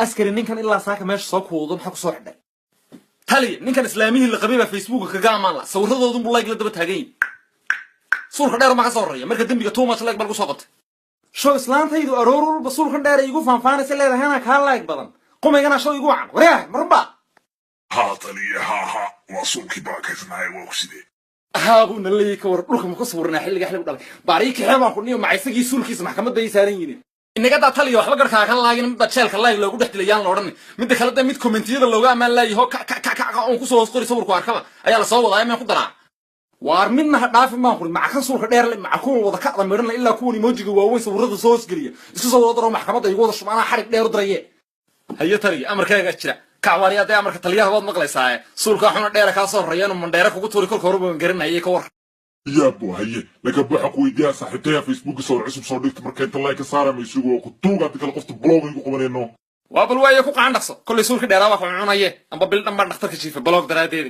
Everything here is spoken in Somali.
askari ninkan ilaa saaka meesha soo kuudan waxa ku soo xidhay tali ninkan islaamihii la qabiba Facebook kaga amaan la sawiradoodun buu like la daba taagay suurka dheer ma ka soo horeeya marka dambiga too much like bal ku soo qabtay show islaantaydu aroorul basuulkan dheer igu faanfaanaysa leedahayna ka like badan qumaygana show igu wacan wareeh marba ها طلي ها وصولك باكتناي ووكسيدي ها بو نلي كور dhulka ma ku sawirnaa xilliga xilliga dhalay baariik xeebaan ku niyo macaysagii suulkiisa maxkamadda ay saaran yihiin inaga daa taliyo waxba garkaa kan laagin mid jeelka live loogu dhaxlayaan la oran mid kale da mid commentiyada looga amaan laayahay oo ku soo qori sawirku arkaba ayaa la soo wadaa ma ku daraa waar midna ha dhaafin ma qori maca kan suulka dheer le maca kuwa wada ka damiirna ilaa kuwa emojiga waaweyn sawirada soo isgaliya isku soo wada maxkamadda ay wada shumana xarig dheer u daraye hayo taliyo amarkaaga jira كعواري هذا أمرك تليها بعض مقلسة سول كحنا ديرة كاسر ريان ومن ديرة كوكو توري كل كهرباء من قرنا هي كور يا ابو هي لك ابو حقوي ديها صحتها فيسبوك صور عصب صور ديك مركات الله يكسرها ما يسوقوا كتوقع ديك القفط بلوغ يقوم منه وابل واي كوك عندك كل سول كديرة واقع معنا هي أما بيل نمبر نختار كشيء في بلوغ درادي